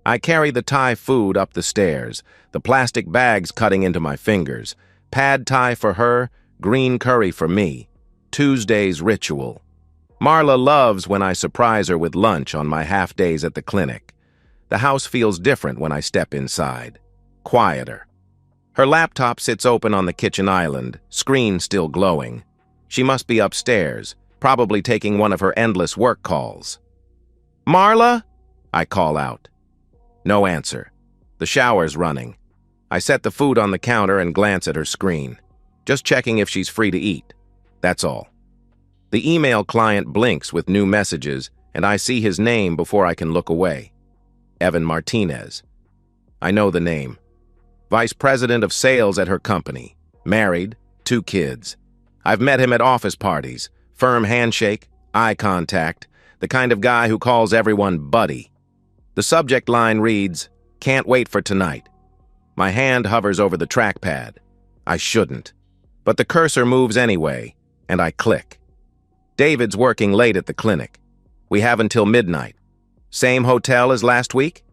I carry the Thai food up the stairs, the plastic bags cutting into my fingers. Pad Thai for her, green curry for me. Tuesday's ritual. Marla loves when I surprise her with lunch on my half days at the clinic. The house feels different when I step inside. Quieter. Her laptop sits open on the kitchen island, screen still glowing. She must be upstairs, probably taking one of her endless work calls. "Marla?" I call out. No answer. The shower's running. I set the food on the counter and glance at her screen. Just checking if she's free to eat. That's all. The email client blinks with new messages, and I see his name before I can look away. Evan Martinez. I know the name. Vice President of Sales at her company. Married, 2 kids. I've met him at office parties. Firm handshake, eye contact, the kind of guy who calls everyone buddy. The subject line reads, "Can't wait for tonight." My hand hovers over the trackpad. I shouldn't. But the cursor moves anyway, and I click. David's working late at the clinic. We have until midnight. Same hotel as last week?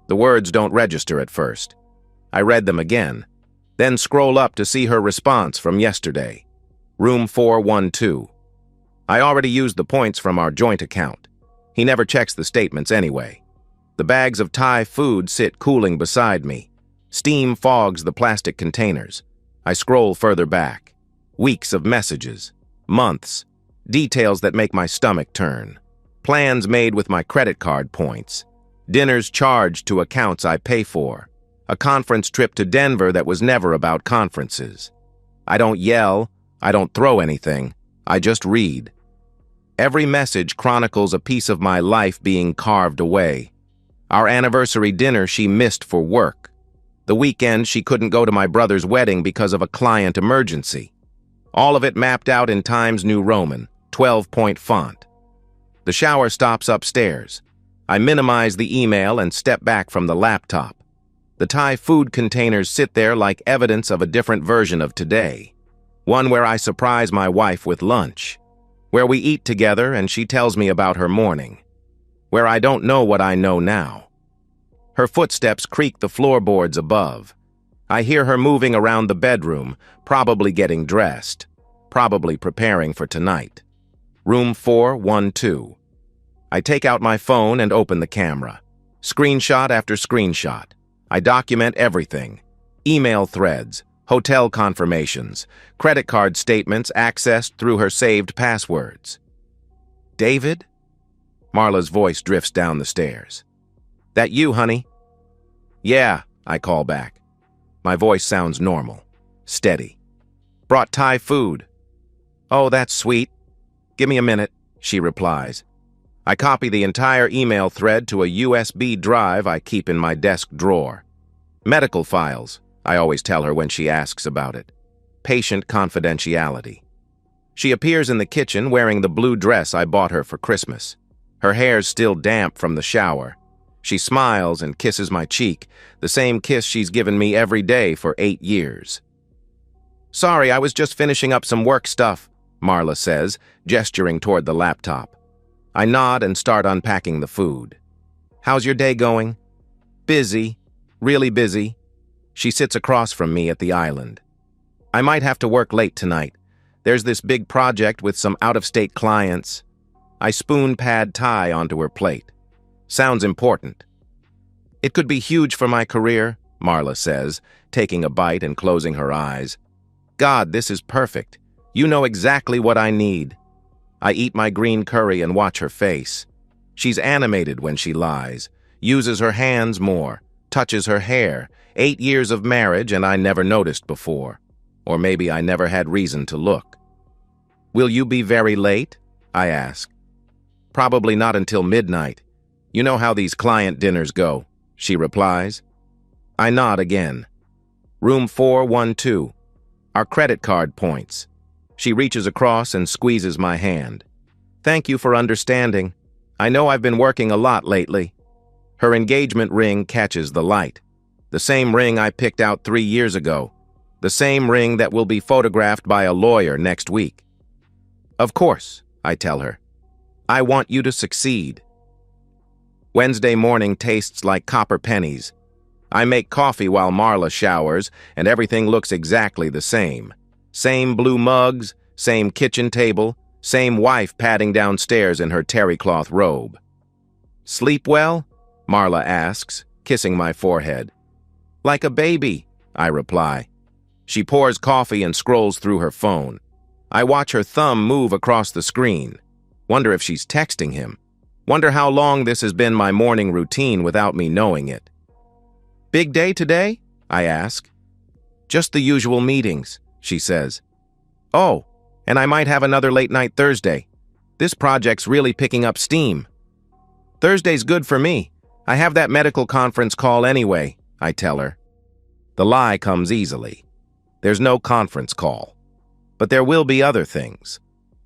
The words don't register at first. I read them again, then scroll up to see her response from yesterday. Room 412. I already used the points from our joint account. He never checks the statements anyway. The bags of Thai food sit cooling beside me. Steam fogs the plastic containers. I scroll further back. Weeks of messages. Months. Details that make my stomach turn. Plans made with my credit card points. Dinners charged to accounts I pay for. A conference trip to Denver that was never about conferences. I don't yell. I don't throw anything. I just read. Every message chronicles a piece of my life being carved away. Our anniversary dinner she missed for work. The weekend she couldn't go to my brother's wedding because of a client emergency. All of it mapped out in Times New Roman, 12-point font. The shower stops upstairs. I minimize the email and step back from the laptop. The Thai food containers sit there like evidence of a different version of today. One where I surprise my wife with lunch. Where we eat together and she tells me about her morning. Where I don't know what I know now. Her footsteps creak the floorboards above. I hear her moving around the bedroom, probably getting dressed. Probably preparing for tonight. Room 412. I take out my phone and open the camera. Screenshot after screenshot. I document everything. Email threads, hotel confirmations, credit card statements accessed through her saved passwords. "David?" Marla's voice drifts down the stairs. "That you, honey?" "Yeah," I call back. My voice sounds normal, steady. "Brought Thai food." "Oh, that's sweet. Give me a minute," she replies. I copy the entire email thread to a USB drive I keep in my desk drawer. Medical files, I always tell her when she asks about it. Patient confidentiality. She appears in the kitchen wearing the blue dress I bought her for Christmas. Her hair's still damp from the shower. She smiles and kisses my cheek, the same kiss she's given me every day for 8 years. "Sorry, I was just finishing up some work stuff," Marla says, gesturing toward the laptop. I nod and start unpacking the food. "How's your day going?" "Busy. Really busy." She sits across from me at the island. "I might have to work late tonight. There's this big project with some out-of-state clients." I spoon Pad Thai onto her plate. "Sounds important." "It could be huge for my career," Marla says, taking a bite and closing her eyes. "God, this is perfect. You know exactly what I need." I eat my green curry and watch her face. She's animated when she lies, uses her hands more, touches her hair. 8 years of marriage and I never noticed before. Or maybe I never had reason to look. "Will you be very late?" I ask. "Probably not until midnight. You know how these client dinners go," she replies. I nod again. Room 412. Our credit card points. She reaches across and squeezes my hand. "Thank you for understanding. I know I've been working a lot lately." Her engagement ring catches the light. The same ring I picked out 3 years ago. The same ring that will be photographed by a lawyer next week. "Of course," I tell her. "I want you to succeed." Wednesday morning tastes like copper pennies. I make coffee while Marla showers, and everything looks exactly the same. Same blue mugs, same kitchen table, same wife padding downstairs in her terry cloth robe. "Sleep well?" Marla asks, kissing my forehead. "Like a baby," I reply. She pours coffee and scrolls through her phone. I watch her thumb move across the screen. Wonder if she's texting him. Wonder how long this has been my morning routine without me knowing it. "Big day today?" I ask. "Just the usual meetings," she says. "Oh, and I might have another late night Thursday. This project's really picking up steam." "Thursday's good for me. I have that medical conference call anyway," I tell her. The lie comes easily. There's no conference call. But there will be other things.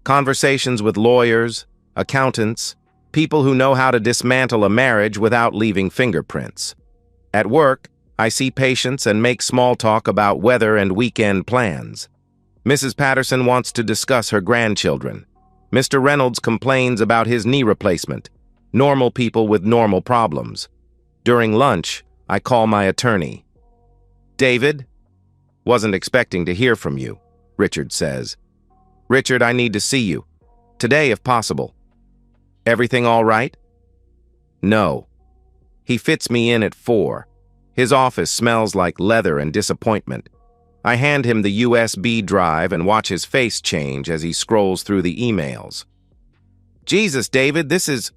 Conversations with lawyers, accountants, people who know how to dismantle a marriage without leaving fingerprints. At work, I see patients and make small talk about weather and weekend plans. Mrs. Patterson wants to discuss her grandchildren. Mr. Reynolds complains about his knee replacement. Normal people with normal problems. During lunch, I call my attorney. "David?" "Wasn't expecting to hear from you," Richard says. "Richard, I need to see you. Today, if possible." "Everything all right?" "No." He fits me in at 4. His office smells like leather and disappointment. I hand him the USB drive and watch his face change as he scrolls through the emails. "Jesus, David, this is..."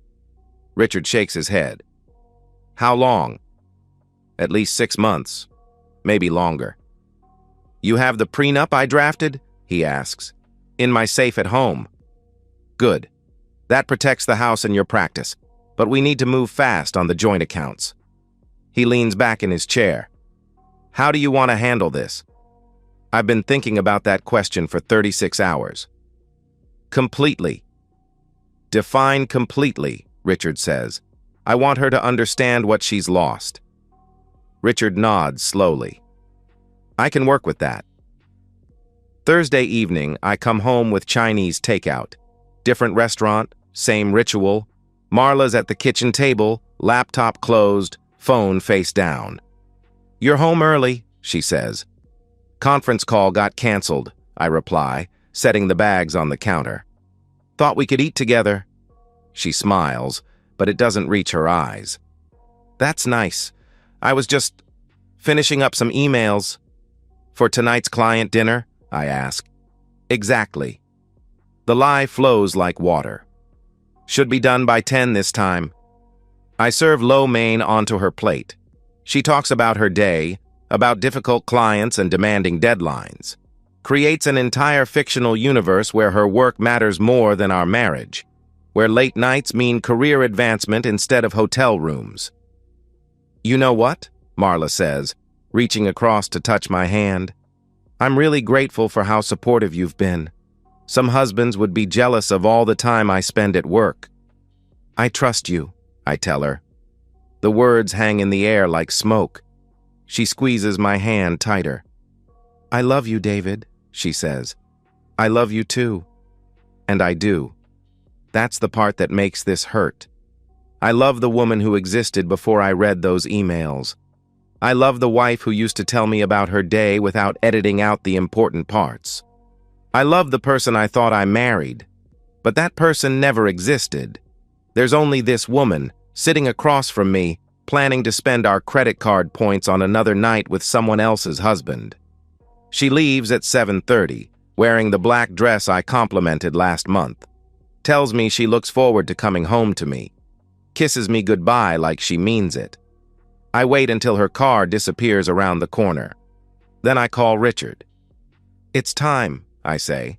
Richard shakes his head. "How long?" "At least 6 months. Maybe longer." "You have the prenup I drafted?" he asks. "In my safe at home." "Good. That protects the house and your practice, but we need to move fast on the joint accounts." He leans back in his chair. "How do you want to handle this?" I've been thinking about that question for 36 hours. "Completely." "Define completely," Richard says. "I want her to understand what she's lost." Richard nods slowly. "I can work with that." Thursday evening, I come home with Chinese takeout. Different restaurant, same ritual. Marla's at the kitchen table, laptop closed, phone face down. "You're home early," she says. "Conference call got canceled," I reply, setting the bags on the counter. "Thought we could eat together." She smiles, but it doesn't reach her eyes. "That's nice. I was just finishing up some emails." "For tonight's client dinner?" I ask. "Exactly." The lie flows like water. "Should be done by 10 this time." I serve lo mein onto her plate. She talks about her day, about difficult clients and demanding deadlines. Creates an entire fictional universe where her work matters more than our marriage, where late nights mean career advancement instead of hotel rooms. "You know what?" Marla says, reaching across to touch my hand. "I'm really grateful for how supportive you've been. Some husbands would be jealous of all the time I spend at work." "I trust you," I tell her. The words hang in the air like smoke. She squeezes my hand tighter. "I love you, David," she says. "I love you too." And I do. That's the part that makes this hurt. I love the woman who existed before I read those emails. I love the wife who used to tell me about her day without editing out the important parts. I love the person I thought I married, but that person never existed. There's only this woman, sitting across from me, planning to spend our credit card points on another night with someone else's husband. She leaves at 7:30, wearing the black dress I complimented last month. Tells me she looks forward to coming home to me. Kisses me goodbye like she means it. I wait until her car disappears around the corner. Then I call Richard. "It's time," I say.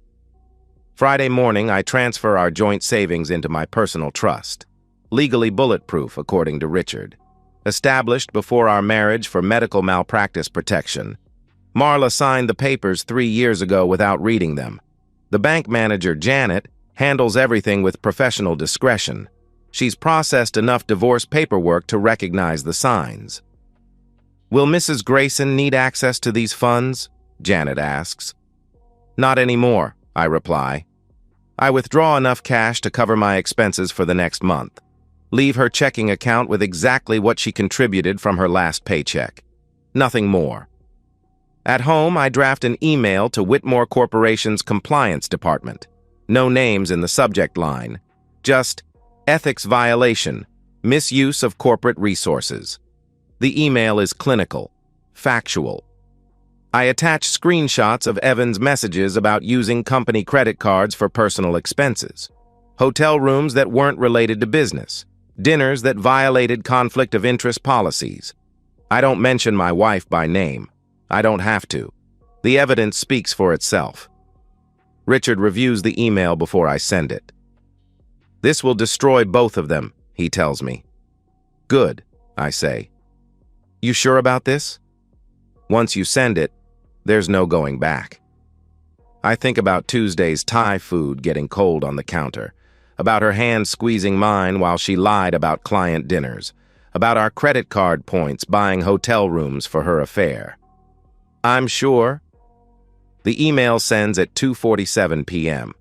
Friday morning, I transfer our joint savings into my personal trust. Legally bulletproof, according to Richard. Established before our marriage for medical malpractice protection. Marla signed the papers 3 years ago without reading them. The bank manager, Janet, handles everything with professional discretion. She's processed enough divorce paperwork to recognize the signs. "Will Mrs. Grayson need access to these funds?" Janet asks. "Not anymore," I reply. "I withdraw enough cash to cover my expenses for the next month." Leave her checking account with exactly what she contributed from her last paycheck. Nothing more. At home, I draft an email to Whitmore Corporation's compliance department. No names in the subject line. Just ethics violation, misuse of corporate resources. The email is clinical, factual. I attach screenshots of Evan's messages about using company credit cards for personal expenses, hotel rooms that weren't related to business, dinners that violated conflict of interest policies. I don't mention my wife by name. I don't have to. The evidence speaks for itself. Richard reviews the email before I send it. This will destroy both of them, he tells me. Good, I say. You sure about this? Once you send it, there's no going back. I think about Tuesday's Thai food getting cold on the counter, about her hand squeezing mine while she lied about client dinners, about our credit card points buying hotel rooms for her affair. I'm sure. The email sends at 2:47 p.m.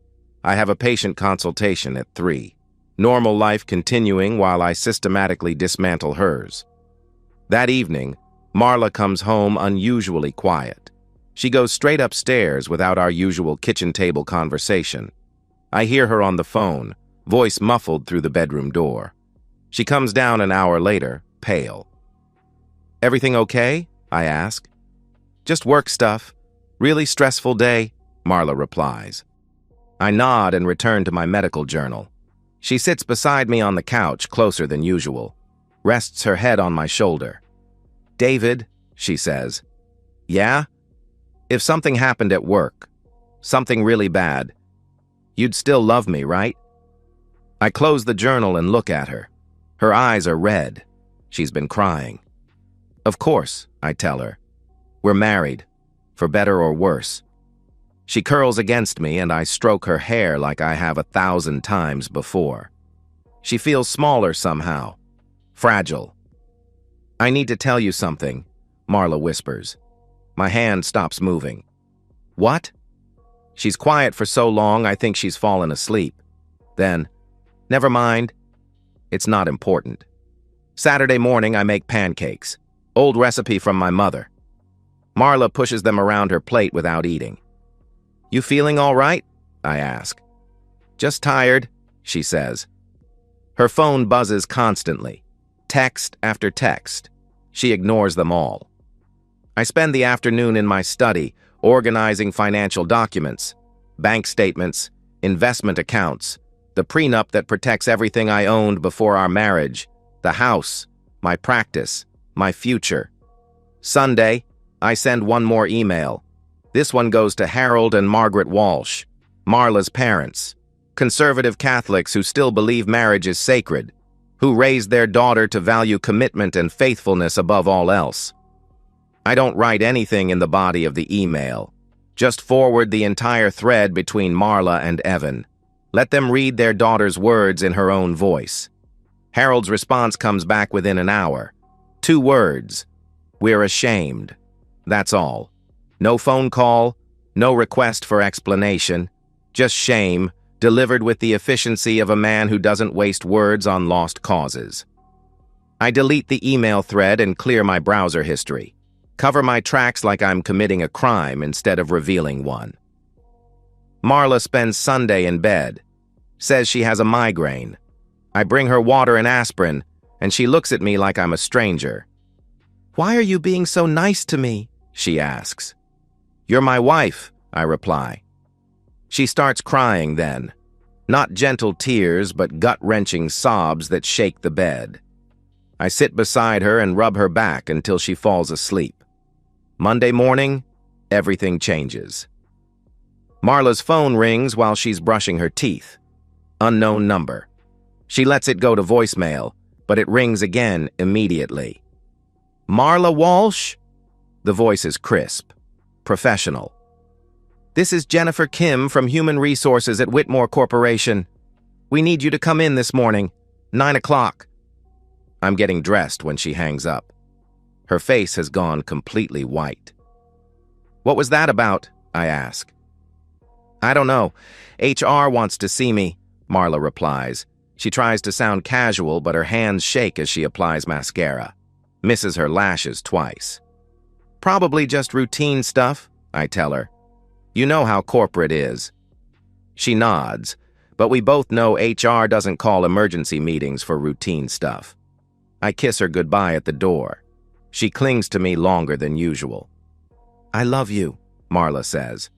I have a patient consultation at 3. Normal life continuing while I systematically dismantle hers. That evening, Marla comes home unusually quiet. She goes straight upstairs without our usual kitchen table conversation. I hear her on the phone, voice muffled through the bedroom door. She comes down an hour later, pale. Everything okay? I ask. Just work stuff. Really stressful day, Marla replies. I nod and return to my medical journal. She sits beside me on the couch, closer than usual, rests her head on my shoulder. David, she says. Yeah? If something happened at work, something really bad, you'd still love me, right? I close the journal and look at her. Her eyes are red. She's been crying. Of course, I tell her. We're married, for better or worse. She curls against me and I stroke her hair like I have 1,000 times before. She feels smaller somehow, fragile. I need to tell you something, Marla whispers. My hand stops moving. What? She's quiet for so long I think she's fallen asleep. Then, never mind. It's not important. Saturday morning I make pancakes. Old recipe from my mother. Marla pushes them around her plate without eating. You feeling all right? I ask. Just tired, she says. Her phone buzzes constantly. Text after text. She ignores them all. I spend the afternoon in my study, organizing financial documents, bank statements, investment accounts, the prenup that protects everything I owned before our marriage, the house, my practice, my future. Sunday, I send one more email. This one goes to Harold and Margaret Walsh, Marla's parents, conservative Catholics who still believe marriage is sacred, who raised their daughter to value commitment and faithfulness above all else. I don't write anything in the body of the email. Just forward the entire thread between Marla and Evan. Let them read their daughter's words in her own voice. Harold's response comes back within an hour. 2 words. We're ashamed. That's all. No phone call, no request for explanation. Just shame, delivered with the efficiency of a man who doesn't waste words on lost causes. I delete the email thread and clear my browser history. Cover my tracks like I'm committing a crime instead of revealing one. Marla spends Sunday in bed. Says she has a migraine. I bring her water and aspirin, and she looks at me like I'm a stranger. Why are you being so nice to me? She asks. You're my wife, I reply. She starts crying then. Not gentle tears, but gut-wrenching sobs that shake the bed. I sit beside her and rub her back until she falls asleep. Monday morning, everything changes. Marla's phone rings while she's brushing her teeth. Unknown number. She lets it go to voicemail, but it rings again immediately. Marla Walsh? The voice is crisp, professional. This is Jennifer Kim from Human Resources at Whitmore Corporation. We need you to come in this morning, 9 o'clock. I'm getting dressed when she hangs up. Her face has gone completely white. What was that about? I ask. I don't know. HR wants to see me, Marla replies. She tries to sound casual, but her hands shake as she applies mascara. Misses her lashes twice. Probably just routine stuff, I tell her. You know how corporate is. She nods, but we both know HR doesn't call emergency meetings for routine stuff. I kiss her goodbye at the door. She clings to me longer than usual. I love you, Marla says.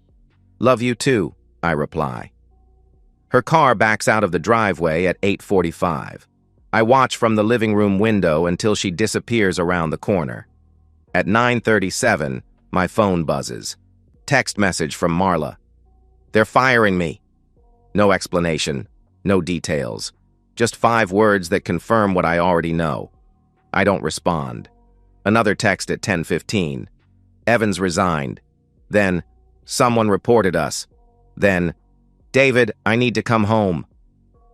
Love you too, I reply. Her car backs out of the driveway at 8:45. I watch from the living room window until she disappears around the corner. At 9:37, my phone buzzes. Text message from Marla. They're firing me. No explanation, no details. Just 5 words that confirm what I already know. I don't respond. Another text at 10:15. Evans resigned. Then, someone reported us. Then, David, I need to come home.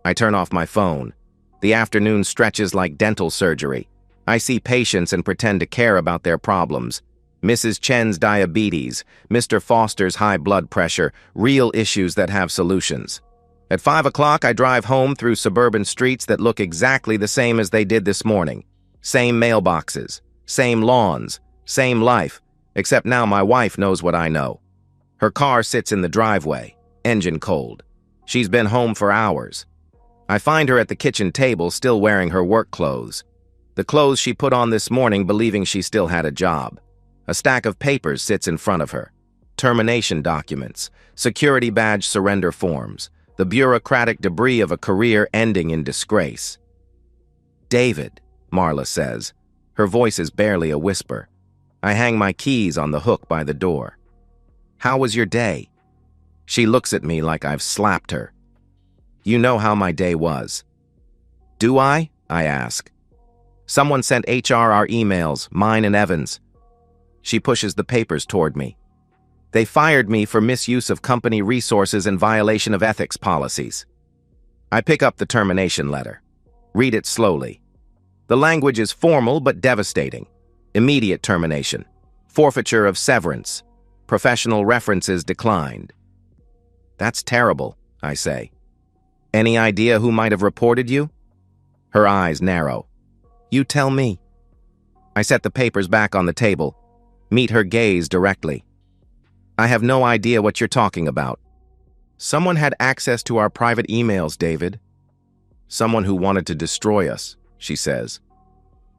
I turn off my phone. The afternoon stretches like dental surgery. I see patients and pretend to care about their problems. Mrs. Chen's diabetes, Mr. Foster's high blood pressure, real issues that have solutions. At 5 o'clock, I drive home through suburban streets that look exactly the same as they did this morning. Same mailboxes, same lawns, same life, except now my wife knows what I know. Her car sits in the driveway, engine cold. She's been home for hours. I find her at the kitchen table still wearing her work clothes. The clothes she put on this morning believing she still had a job. A stack of papers sits in front of her. Termination documents, security badge surrender forms, the bureaucratic debris of a career ending in disgrace. David, Marla says. Her voice is barely a whisper. I hang my keys on the hook by the door. How was your day? She looks at me like I've slapped her. You know how my day was. Do I ask. Someone sent HR our emails, mine and Evans. She pushes the papers toward me. They fired me for misuse of company resources and violation of ethics policies. I pick up the termination letter. Read it slowly. The language is formal but devastating. Immediate termination. Forfeiture of severance. Professional references declined. That's terrible, I say. Any idea who might have reported you? Her eyes narrow. You tell me. I set the papers back on the table. Meet her gaze directly. I have no idea what you're talking about. Someone had access to our private emails, David. Someone who wanted to destroy us, she says.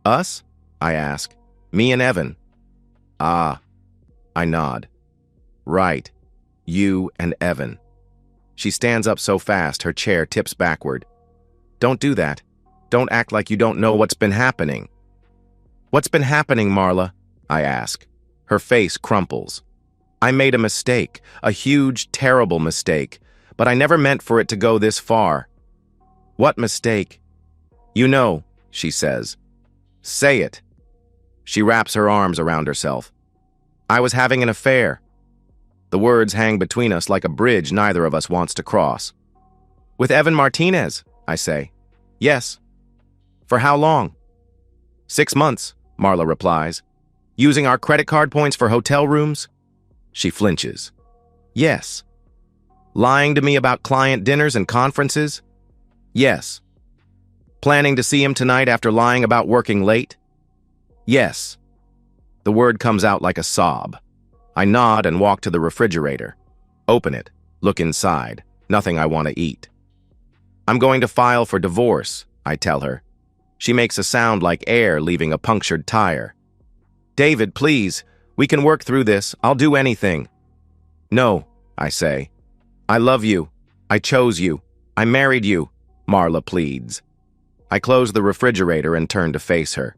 Us? I ask. Me and Evan. Ah. I nod. Right. You and Evan. She stands up so fast her chair tips backward. Don't do that. Don't act like you don't know what's been happening. What's been happening, Marla? I ask. Her face crumples. I made a mistake, a huge, terrible mistake, but I never meant for it to go this far. What mistake? You know, she says. Say it. She wraps her arms around herself. I was having an affair. The words hang between us like a bridge neither of us wants to cross. With Evan Martinez, I say. Yes. For how long? 6 months, Marla replies. Using our credit card points for hotel rooms? She flinches. Yes. Lying to me about client dinners and conferences? Yes. Planning to see him tonight after lying about working late? Yes. The word comes out like a sob. I nod and walk to the refrigerator. Open it. Look inside. Nothing I want to eat. I'm going to file for divorce, I tell her. She makes a sound like air leaving a punctured tire. David, please. We can work through this. I'll do anything. No, I say. I love you. I chose you. I married you, Marla pleads. I close the refrigerator and turn to face her.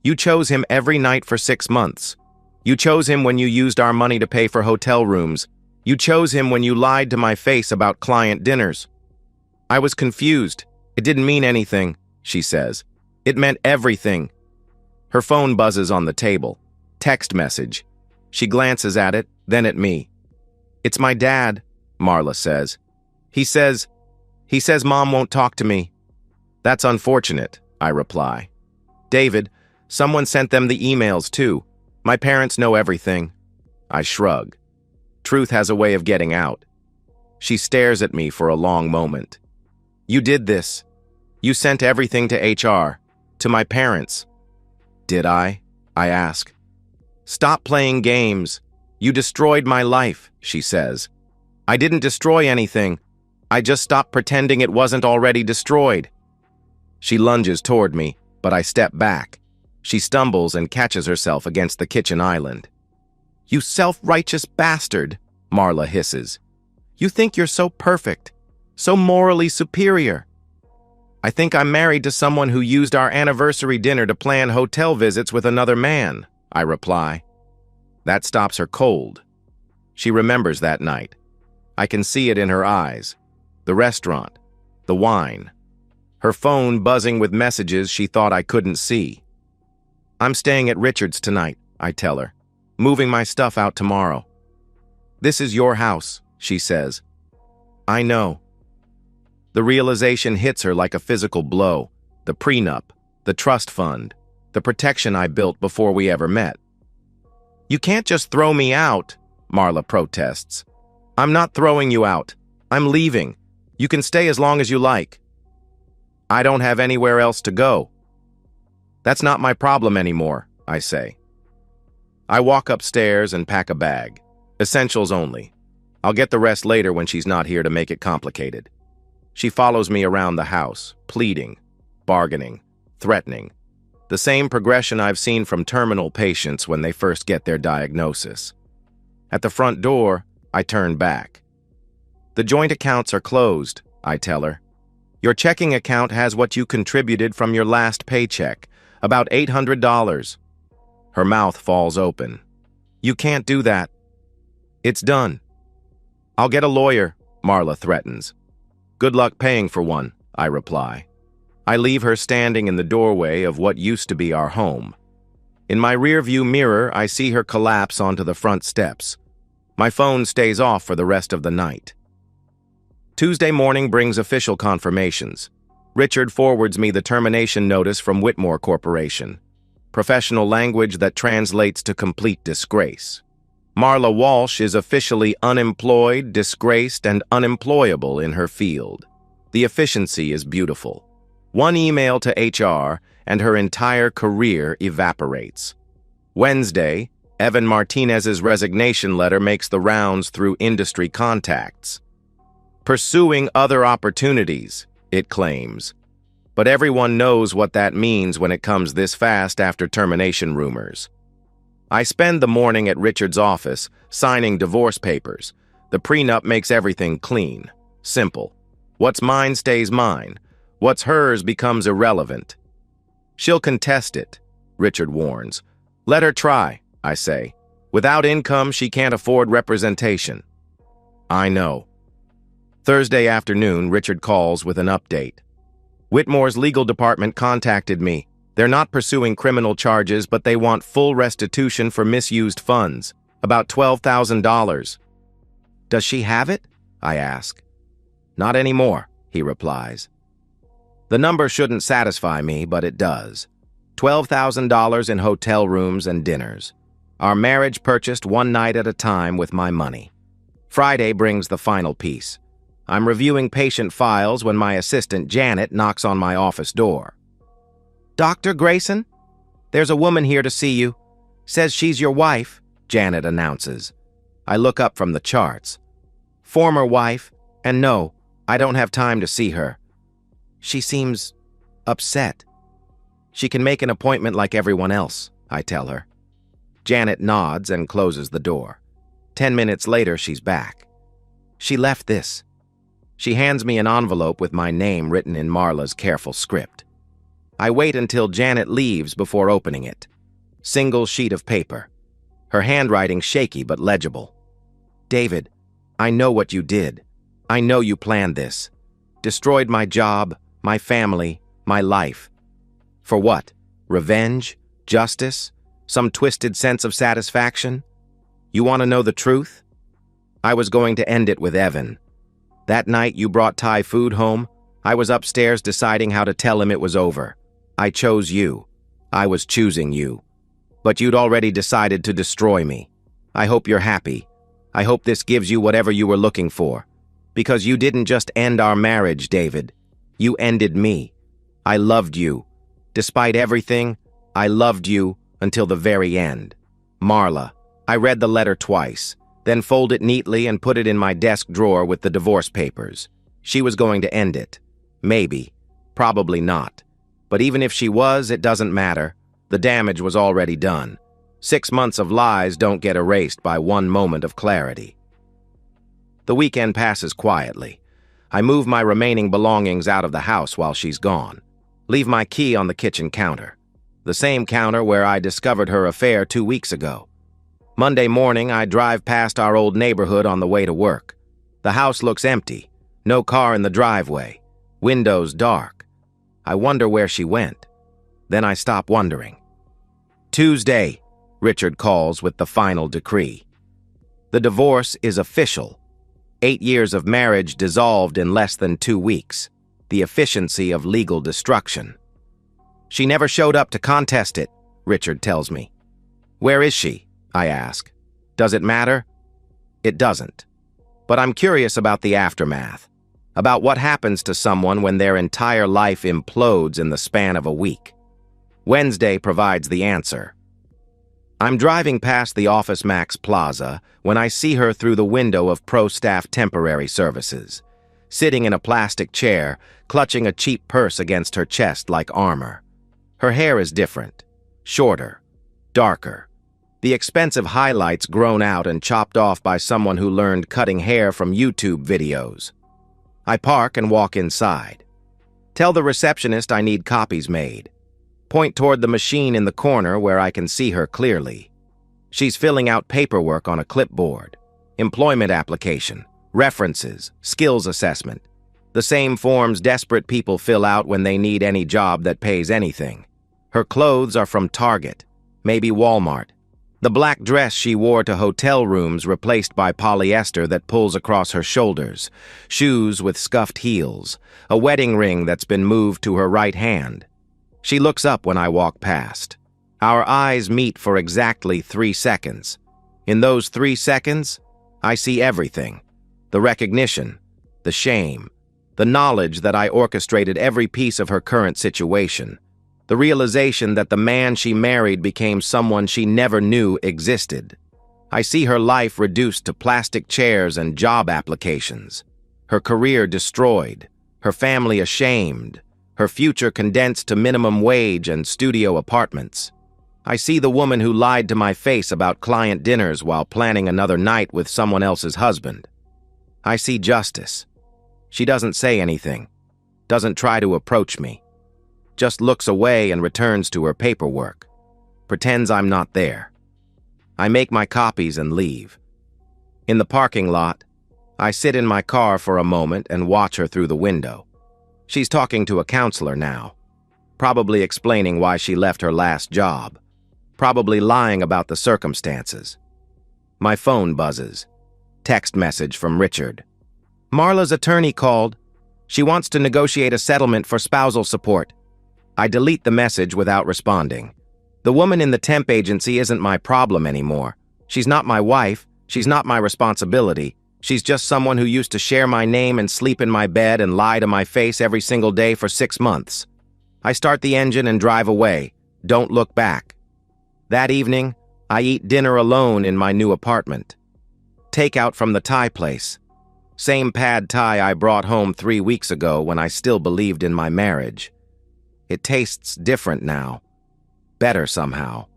You chose him every night for 6 months. You chose him when you used our money to pay for hotel rooms. You chose him when you lied to my face about client dinners. I was confused. It didn't mean anything, she says. It meant everything. Her phone buzzes on the table. Text message. She glances at it, then at me. It's my dad, Marla says. He says Mom won't talk to me. That's unfortunate, I reply. David, someone sent them the emails too. My parents know everything. I shrug. Truth has a way of getting out. She stares at me for a long moment. You did this. You sent everything to HR, to my parents. Did I ask. Stop playing games. You destroyed my life, she says. I didn't destroy anything. I just stopped pretending it wasn't already destroyed. She lunges toward me, but I step back. She stumbles and catches herself against the kitchen island. You self-righteous bastard, Marla hisses. You think you're so perfect, so morally superior. I think I'm married to someone who used our anniversary dinner to plan hotel visits with another man, I reply. That stops her cold. She remembers that night. I can see it in her eyes. The restaurant, the wine, her phone buzzing with messages she thought I couldn't see. I'm staying at Richard's tonight, I tell her, moving my stuff out tomorrow. This is your house, she says. I know. The realization hits her like a physical blow. The prenup, the trust fund, the protection I built before we ever met. You can't just throw me out, Marla protests. I'm not throwing you out. I'm leaving. You can stay as long as you like. I don't have anywhere else to go. That's not my problem anymore, I say. I walk upstairs and pack a bag. Essentials only. I'll get the rest later when she's not here to make it complicated. She follows me around the house, pleading, bargaining, threatening. The same progression I've seen from terminal patients when they first get their diagnosis. At the front door, I turn back. The joint accounts are closed, I tell her. Your checking account has what you contributed from your last paycheck, about $800. Her mouth falls open. You can't do that. It's done. I'll get a lawyer, Marla threatens. Good luck paying for one, I reply. I leave her standing in the doorway of what used to be our home. In my rearview mirror, I see her collapse onto the front steps. My phone stays off for the rest of the night. Tuesday morning brings official confirmations. Richard forwards me the termination notice from Whitmore Corporation. Professional language that translates to complete disgrace. Marla Walsh is officially unemployed, disgraced, and unemployable in her field. The efficiency is beautiful. One email to HR, and her entire career evaporates. Wednesday, Evan Martinez's resignation letter makes the rounds through industry contacts. Pursuing other opportunities, it claims. But everyone knows what that means when it comes this fast after termination rumors. I spend the morning at Richard's office, signing divorce papers. The prenup makes everything clean, simple. What's mine stays mine. What's hers becomes irrelevant. She'll contest it, Richard warns. Let her try, I say. Without income, she can't afford representation. I know. Thursday afternoon, Richard calls with an update. Whitmore's legal department contacted me. They're not pursuing criminal charges, but they want full restitution for misused funds, about $12,000. Does she have it? I ask. Not anymore, he replies. The number shouldn't satisfy me, but it does. $12,000 in hotel rooms and dinners. Our marriage purchased one night at a time with my money. Friday brings the final piece. I'm reviewing patient files when my assistant Janet knocks on my office door. Dr. Grayson? There's a woman here to see you. Says she's your wife, Janet announces. I look up from the charts. Former wife, and no, I don't have time to see her. She seems upset. She can make an appointment like everyone else, I tell her. Janet nods and closes the door. 10 minutes later, she's back. She left this. She hands me an envelope with my name written in Marla's careful script. I wait until Janet leaves before opening it. Single sheet of paper. Her handwriting shaky but legible. David, I know what you did. I know you planned this. Destroyed my job, my family, my life. For what? Revenge? Justice? Some twisted sense of satisfaction? You want to know the truth? I was going to end it with Evan. That night you brought Thai food home, I was upstairs deciding how to tell him it was over. I chose you. I was choosing you. But you'd already decided to destroy me. I hope you're happy. I hope this gives you whatever you were looking for. Because you didn't just end our marriage, David. You ended me. I loved you. Despite everything, I loved you until the very end. Marla. I read the letter twice, then folded it neatly and put it in my desk drawer with the divorce papers. She was going to end it. Maybe. Probably not. But even if she was, it doesn't matter. The damage was already done. 6 months of lies don't get erased by one moment of clarity. The weekend passes quietly. I move my remaining belongings out of the house while she's gone. Leave my key on the kitchen counter. The same counter where I discovered her affair 2 weeks ago. Monday morning, I drive past our old neighborhood on the way to work. The house looks empty. No car in the driveway. Windows dark. I wonder where she went. Then I stop wondering. Tuesday, Richard calls with the final decree. The divorce is official. 8 years of marriage dissolved in less than 2 weeks. The efficiency of legal destruction. She never showed up to contest it, Richard tells me. Where is she? I ask. Does it matter? It doesn't. But I'm curious about the aftermath. About what happens to someone when their entire life implodes in the span of a week. Wednesday provides the answer. I'm driving past the Office Max Plaza when I see her through the window of Pro Staff Temporary Services, sitting in a plastic chair, clutching a cheap purse against her chest like armor. Her hair is different, shorter, darker. The expensive highlights grown out and chopped off by someone who learned cutting hair from YouTube videos. I park and walk inside. Tell the receptionist I need copies made. Point toward the machine in the corner where I can see her clearly. She's filling out paperwork on a clipboard. Employment application, references, skills assessment. The same forms desperate people fill out when they need any job that pays anything. Her clothes are from Target, maybe Walmart. The black dress she wore to hotel rooms replaced by polyester that pulls across her shoulders, shoes with scuffed heels, a wedding ring that's been moved to her right hand. She looks up when I walk past. Our eyes meet for exactly 3 seconds. In those 3 seconds, I see everything. The recognition, the shame, the knowledge that I orchestrated every piece of her current situation. The realization that the man she married became someone she never knew existed. I see her life reduced to plastic chairs and job applications. Her career destroyed. Her family ashamed. Her future condensed to minimum wage and studio apartments. I see the woman who lied to my face about client dinners while planning another night with someone else's husband. I see justice. She doesn't say anything. Doesn't try to approach me. Just looks away and returns to her paperwork. Pretends I'm not there. I make my copies and leave. In the parking lot, I sit in my car for a moment and watch her through the window. She's talking to a counselor now, probably explaining why she left her last job, probably lying about the circumstances. My phone buzzes. Text message from Richard. Marla's attorney called. She wants to negotiate a settlement for spousal support. I delete the message without responding. The woman in the temp agency isn't my problem anymore. She's not my wife. She's not my responsibility. She's just someone who used to share my name and sleep in my bed and lie to my face every single day for 6 months. I start the engine and drive away. Don't look back. That evening, I eat dinner alone in my new apartment. Takeout from the Thai place. Same pad Thai I brought home 3 weeks ago when I still believed in my marriage. It tastes different now. Better somehow.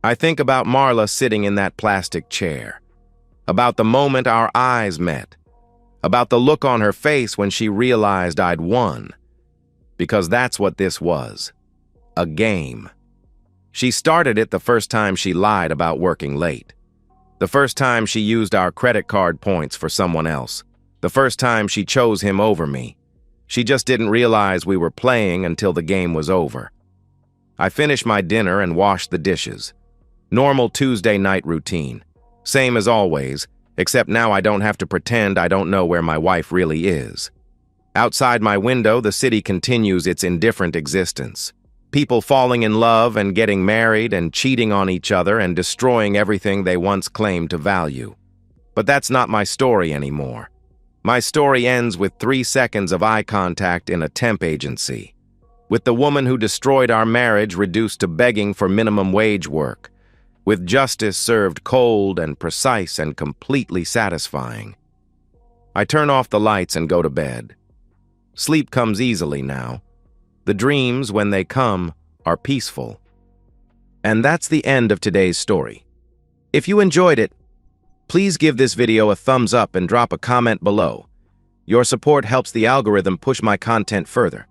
I think about Marla sitting in that plastic chair. About the moment our eyes met. About the look on her face when she realized I'd won. Because that's what this was. A game. She started it the first time she lied about working late. The first time she used our credit card points for someone else. The first time she chose him over me. She just didn't realize we were playing until the game was over. I finish my dinner and wash the dishes. Normal Tuesday night routine. Same as always, except now I don't have to pretend I don't know where my wife really is. Outside my window, the city continues its indifferent existence. People falling in love and getting married and cheating on each other and destroying everything they once claimed to value. But that's not my story anymore. My story ends with 3 seconds of eye contact in a temp agency. with the woman who destroyed our marriage reduced to begging for minimum wage work, with justice served cold and precise and completely satisfying. I turn off the lights and go to bed. Sleep comes easily now. The dreams, when they come, are peaceful. And that's the end of today's story. If you enjoyed it, please give this video a thumbs up and drop a comment below. Your support helps the algorithm push my content further.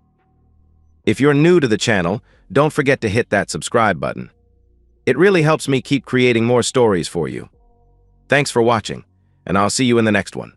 If you're new to the channel, don't forget to hit that subscribe button. It really helps me keep creating more stories for you. Thanks for watching, and I'll see you in the next one.